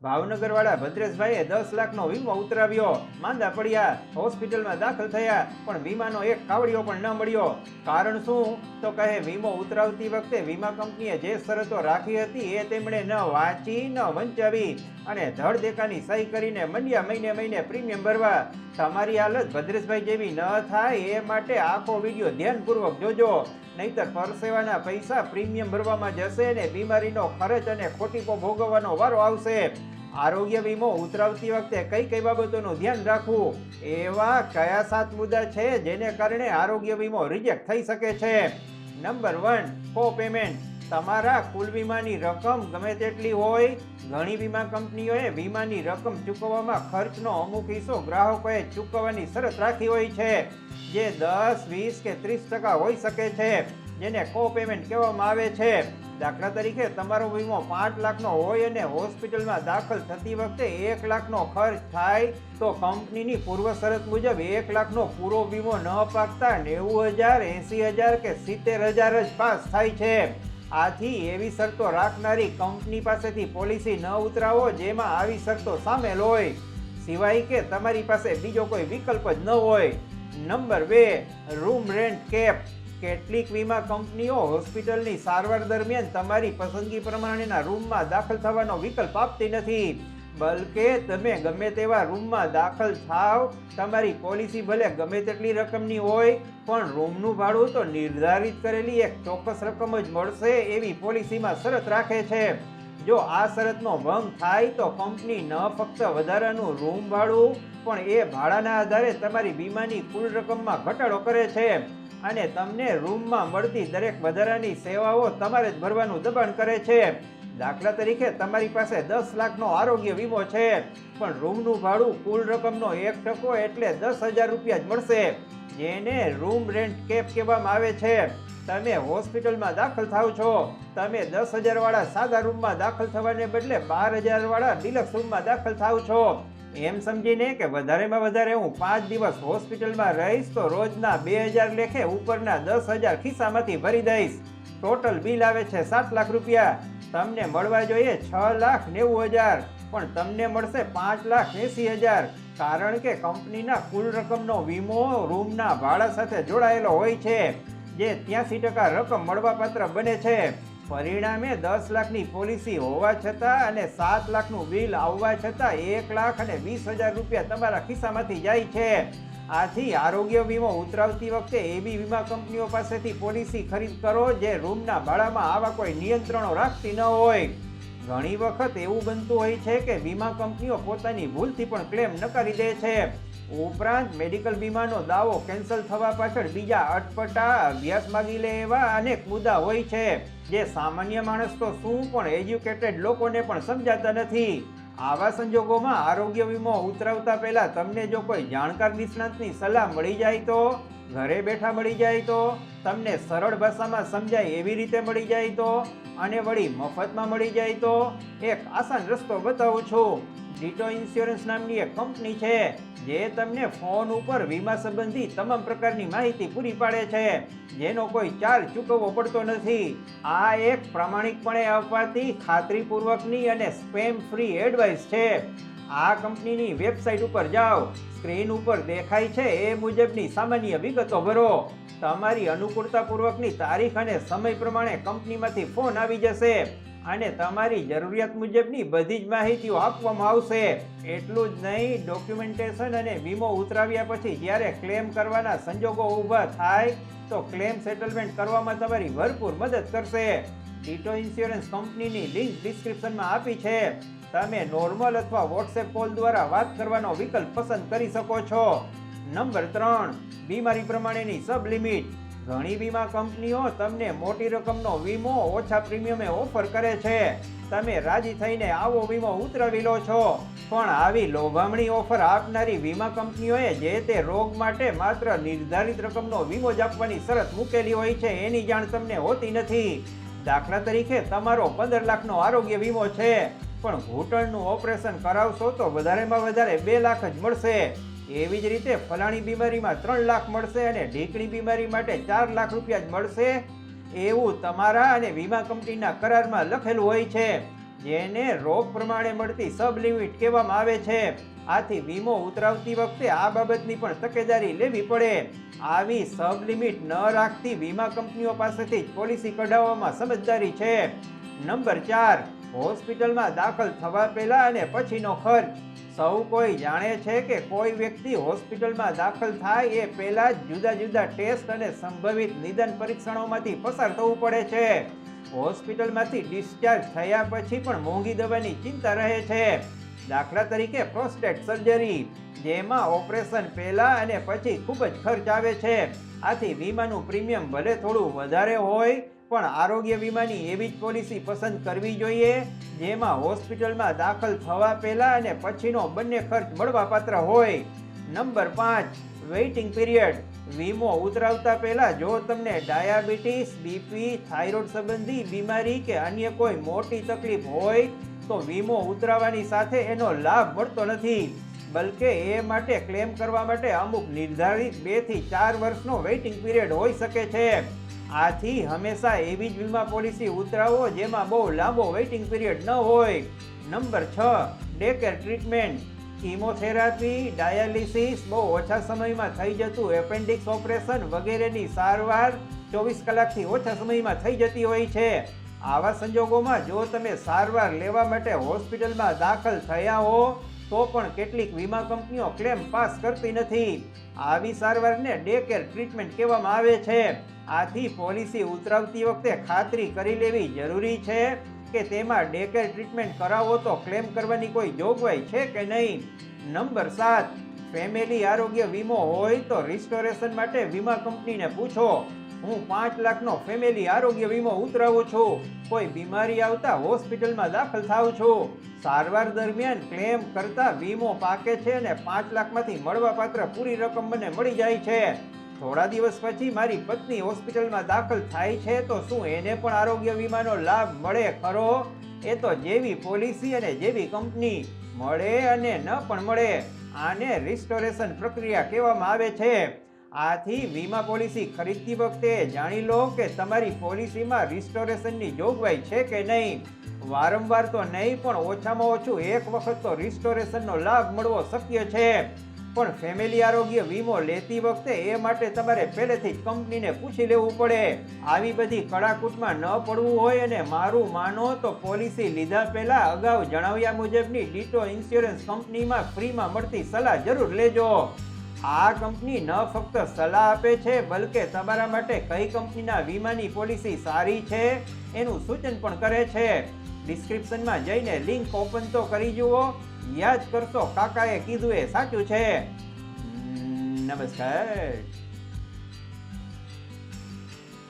ભાવનગરવાળા ભદ્રેશભાઈએ 10 લાખનો વીમો ઉતરાવ્યો, માંદા પડ્યા, હોસ્પિટલમાં દાખલ થયા, પણ વીમાનો એક કાવડિયો પણ ન મળ્યો. કારણ શું? તો કહે વીમો ઉતરાવતી વખતે વીમા કંપનીએ જે શરતો રાખી હતી એ તેમણે ન વાંચી ન વંચાવી અને ધડ દેકાની સહી કરીને મંડ્યા મહિને પ્રીમિયમ ભરવા. તમારી હાલત ભદ્રેશભાઈ જેવી ન થાય એ માટે આખો વિડીયો ધ્યાનપૂર્વક જોજો, નહીતર પરસેવાના પૈસા પ્રીમિયમ ભરવામાં જશે ને બીમારીનો ખર્ચ અને ખોટીપો ભોગવવાનો વારો આવશે. આરોગ્ય વીમો ઉતરાવતી વખતે કઈ બાબતોનું ધ્યાન રાખવું, એવા કયા 7 મુદ્દા છે જેને કારણે આરોગ્ય વીમો રિજેક્ટ થઈ શકે છે? નંબર 1, કો પેમેન્ટ. તમારા કુલ વીમાની રકમ ગમે તેટલી હોય, ઘણી વીમા કંપનીઓએ વીમાની રકમ ચૂકવવામાં ખર્ચનો અમુક હિસ્સો ગ્રાહકોએ ચૂકવવાની શરત રાખી હોય છે, જે 10, 20 કે 30% હોઈ શકે છે, જેને કો પેમેન્ટ કહેવામાં આવે છે. દાખલા તરીકે તમારો વીમો 5 લાખનો હોય અને હોસ્પિટલમાં દાખલ થતી વખતે 1 લાખનો ખર્ચ થાય, તો કંપનીની પૂર્વ શરત મુજબ 1 લાખનો પૂરો વીમો ન પાકતા 90,000, 80,000 કે 70,000 જ પાસ થાય છે. આથી એવી શરતો રાખનારી કંપની પાસેથી પોલિસી ન ઉતરાવો જેમાં આવી શરતો સામેલ હોય, સિવાય કે તમારી પાસે બીજો કોઈ વિકલ્પ જ ન હોય. Number 2, room rent cap. કેટલીક વીમા કંપનીઓ હોસ્પિટલની સારવાર દરમિયાન તમારી પસંદગી પ્રમાણેના રૂમમાં દાખલ થવાનો વિકલ્પ આપતી નથી, બલકે તમે ગમે તેવા રૂમમાં દાખલ થાવ, તમારી પોલિસી ભલે ગમે તેટલી રકમની હોય, પણ રૂમનું ભાડું તો નિર્ધારિત કરેલી એક ચોક્કસ રકમ જ મળશે એવી પોલિસીમાં શરત રાખે છે. જો આ શરતનો ભંગ થાય તો કંપની ન ફક્ત વધારાનું રૂમ ભાડું, પણ એ ભાડાના આધારે તમારી વીમાની કુલ રકમમાં ઘટાડો કરે છે અને તમને રૂમમાં મળતી દરેક વધારાની સેવાઓ તમારે જ ભરવાનું દબાણ કરે છે. દાખલા તરીકે તમારી પાસે 10 લાખનો આરોગ્ય વીમો છે, પણ રૂમનું ભાડું કુલ રકમનો 1% એટલે 10,000 રૂપિયા જ મળશે, જેને રૂમ રેન્ટ કેપ કહેવામાં આવે છે. તમે હોસ્પિટલમાં દાખલ થાવ છો, તમે 10,000 વાળા સાદા રૂમમાં દાખલ થવાને બદલે 12,000 વાળા ડિલક્સ રૂમમાં દાખલ થાવ છો, એમ સમજીને કે વધારેમાં વધારે હું 5 દિવસ હોસ્પિટલમાં રહીશ તો રોજના 2,000 લેખે ઉપરના 10,000 ખિસ્સામાંથી ભરી દઈશ. ટોટલ બિલ આવે છે 7 લાખ રૂપિયા. તમને મળવા જોઈએ 6,90,000, પણ તમને મળશે 5,80,000, કારણ કે કંપનીના કુલ રકમનો વીમો રૂમના ભાડા સાથે જોડાયેલો હોય છે, જે 83% રકમ મળવાપાત્ર બને છે. પરિણામે 10 લાખની પોલિસી હોવા છતાં અને 7 લાખનું બિલ આવવા છતાં 1,20,000 રૂપિયા તમારા ખિસ્સામાંથી જાય છે. આથી આરોગ્ય વીમો ઉતરાવતી વખતે એવી વીમા કંપનીઓ પાસેથી પોલિસી ખરીદ કરો જે રૂમના ભાડામાં આવા કોઈ નિયંત્રણો રાખતી ન હોય. ઘણી વખત એવું બનતું હોય છે કે વીમા કંપનીઓ પોતાની ભૂલથી પણ ક્લેમ નકારી દે છે. ઉપરાંત મેડિકલ વીમાનો દાવો કેન્સલ થવા પાછળ બીજા અટપટા અભ્યાસ માગી લે એવા અનેક મુદ્દા હોય છે, જે સામાન્ય માણસ તો શું પણ એજ્યુકેટેડ લોકોને પણ સમજાતા નથી. આવા સંજોગોમાં આરોગ્ય વીમો ઉતરાવતા પહેલા તમને જો કોઈ જાણકાર નિષ્ણાતની સલાહ મળી જાય તો, ઘરે બેઠા મળી જાય તો, તમને સરળ ભાષામાં સમજાય એવી રીતે મળી જાય તો, અને વળી મફતમાં મળી જાય તો, એક આસાન રસ્તો બતાવું છું. ડીટો ઇન્સ્યોરન્સ નામની એક કંપની છે, જે તમને ફોન ઉપર વીમા સંબંધી તમામ પ્રકારની માહિતી પૂરી પાડે છે, જેનો કોઈ ચાર્જ ચૂકવવો પડતો નથી. આ એક પ્રામાણિકપણે અપાતી ખાતરીપૂર્વકની અને સ્પેમ ફ્રી એડવાઇસ છે. આ કંપનીની વેબસાઇટ ઉપર જાઓ, સ્ક્રીન ઉપર દેખાય છે એ મુજબની સામાન્ય વિગતો ભરો. તમારી અનુકૂળતાપૂર્વકની તારીખ અને સમય પ્રમાણે કંપનીમાંથી ફોન આવી જશે અને તમારી જરૂરિયાત મુજબની બધી જ માહિતીઓ આપવામાં આવશે. એટલું જ નહીં, ડોક્યુમેન્ટેશન અને વીમો ઉતરાવ્યા પછી જ્યારે ક્લેમ કરવાના સંજોગો ઊભા થાય તો ક્લેમ સેટલમેન્ટ કરવામાં તમારી ભરપૂર મદદ કરશે. ડીટો ઇન્સ્યોરન્સ કંપનીની લિંક ડિસ્ક્રિપ્શનમાં આપી છે. તમે નોર્મલ અથવા વોટ્સએપ કોલ દ્વારા વાત કરવાનો વિકલ્પ પસંદ કરી શકો છો. નંબર 3, બીમારી પ્રમાણેની સબ લિમિટ. ઘણી વીમા કંપનીઓ તમને મોટી રકમનો વીમો ઓછા પ્રીમિયમે ઓફર કરે છે. તમે રાજી થઈને આવો વીમો ઉતરાવી લો છો, પણ આવી લોભામણી ઓફર આપનારી વીમા કંપનીઓએ જે તે રોગ માટે માત્ર નિર્ધારિત રકમનો વીમો જ આપવાની શરત મૂકેલી હોય છે એની જાણ તમને હોતી નથી. દાખલા તરીકે તમારો 15 લાખનો આરોગ્ય વીમો છે, પણ ઘૂંટણનું ઓપરેશન કરાવશો તો વધારેમાં વધારે 2 લાખ જ મળશે. એવી જ રીતે ફલાણી બીમારીમાં 3 લાખ મળશે અને ઢીકણી બીમારી માટે 4 લાખ રૂપિયા જ મળશે, એવું તમારા અને વીમા કંપનીના કરારમાં લખેલું હોય છે. જેને રોગ પ્રમાણે મળતી સબ લિમિટ કહેવામાં આવે છે. આથી વીમો ઉતરાવતી વખતે આ બાબતની પણ તકેદારી લેવી પડે. આવી સબ લિમિટ ન રાખતી વીમા કંપનીઓ પાસેથી જ પોલિસી કઢાવવામાં સમજદારી છે. નંબર 4, હોસ્પિટલમાં દાખલ થવા પહેલા અને પછીનો ખર્ચ. સૌ કોઈ જાણે છે કે કોઈ વ્યક્તિ હોસ્પિટલમાં દાખલ થાય એ પહેલા જ જુદા જુદા ટેસ્ટ અને સંભવિત નિદાન પરીક્ષણોમાંથી પસાર થવું પડે છે. હોસ્પિટલમાંથી ડિસ્ચાર્જ થયા પછી પણ મોંઘી દવાની ચિંતા રહે છે. દાખલા તરીકે પ્રોસ્ટેટ સર્જરી, જેમાં ઓપરેશન પહેલા અને પછી ખૂબ જ ખર્ચ આવે છે. આથી વીમાનું પ્રીમિયમ ભલે થોડું વધારે હોય પણ આરોગ્ય વીમાની એવી જ પોલિસી પસંદ કરવી જોઈએ જેમાં હોસ્પિટલમાં દાખલ થવા પહેલા અને પછીનો બંને ખર્ચ મળવાપાત્ર હોય. Number 5, waiting period. વીમો ઉતરાવતા પહેલા જો તમને ડાયાબિટીસ, બીપી, થાઇરોઇડ સંબંધી બીમારી કે અન્ય કોઈ મોટી તકલીફ હોય તો વીમો ઉતરાવવાની સાથે એનો લાભ મળતો નથી, બલકે એ માટે ક્લેમ કરવા માટે અમુક નિર્ધારિત 2 થી 4 વર્ષનો વેઇટિંગ પીરિયડ હોઈ શકે છે. આથી હંમેશા એવી જ વીમા પોલિસી ઉતરાવો જેમાં બહુ લાંબો વેઇટિંગ પીરિયડ ન હોય. Number 6, day care treatment. Chemotherapy, dialysis, બહુ ઓછા સમયમાં થઈ જતું એપેન્ડિક્સ ઓપરેશન વગેરેની સારવાર 24 કલાકથી ઓછા સમયમાં થઈ જતી હોય છે. આવા સંજોગોમાં જો તમે સારવાર લેવા માટે હોસ્પિટલમાં દાખલ થયા હો તો પણ કેટલીક વીમા કંપનીઓ ક્લેમ પાસ કરતી નથી. આવી સારવારને ડે કેર ટ્રીટમેન્ટ કહેવામાં આવે છે. આથી પોલિસી ઉતરાવતી વખતે ખાતરી કરી લેવી જરૂરી છે કે તેમાં ડે કેર ટ્રીટમેન્ટ કરાવો તો ક્લેમ કરવાની કોઈ જોગવાઈ છે કે નહીં. નંબર 7, ફેમિલી આરોગ્ય વીમો હોય તો રિસ્ટોરેશન માટે વીમા કંપનીને પૂછો. હું 5 લાખનો ફેમિલી આરોગ્ય વીમો ઉતરાવું છું. કોઈ બીમારી આવતા હોસ્પિટલમાં દાખલ થાઉં છું. સારવાર દરમિયાન ક્લેમ કરતા વીમો પાકે છે અને 5 લાખમાંથી મળવાપાત્ર પૂરી રકમ મને મળી જાય છે. થોડા દિવસ પછી મારી પત્ની હોસ્પિટલમાં દાખલ થાય છે તો શું એને પણ આરોગ્ય વીમાનો લાભ મળે ખરો? એ તો જેવી પોલિસી અને જેવી કંપની, મળે અને ન પણ મળે. આને રિસ્ટોરેશન પ્રક્રિયા કહેવામાં આવે છે. આથી વીમા પોલિસી ખરીદતી વખતે જાણી લો કે તમારી પોલિસીમાં રિસ્ટોરેશનની જોગવાઈ છે કે નહીં. વારંવાર તો નહીં પણ ઓછામાં ઓછું એક વખત તો રિસ્ટોરેશનનો લાભ મળવો શક્ય છે. પણ ફેમિલી આરોગ્ય વીમો લેતી વખતે એ માટે તમારે પહેલેથી જ કંપનીને પૂછી લેવું પડે. આવી બધી કડાકૂટમાં ન પડવું હોય અને મારું માનો તો પોલિસી લીધા પહેલા અગાઉ જણાવ્યા મુજબની ડીટો ઇન્સ્યોરન્સ કંપનીમાં ફ્રીમાં મળતી સલાહ જરૂર લેજો. આ કંપની ન ફક્ત સલાહ આપે છે બલકે તમારા માટે કઈ કંપનીના વીમાની પોલિસી સારી છે એનું સૂચન પણ કરે છે. ડિસ્ક્રિપ્શનમાં જઈને લિંક ઓપન તો કરી જુઓ. યાદ કરશો કાકાએ કીધું એ સાચું છે. નમસ્કાર.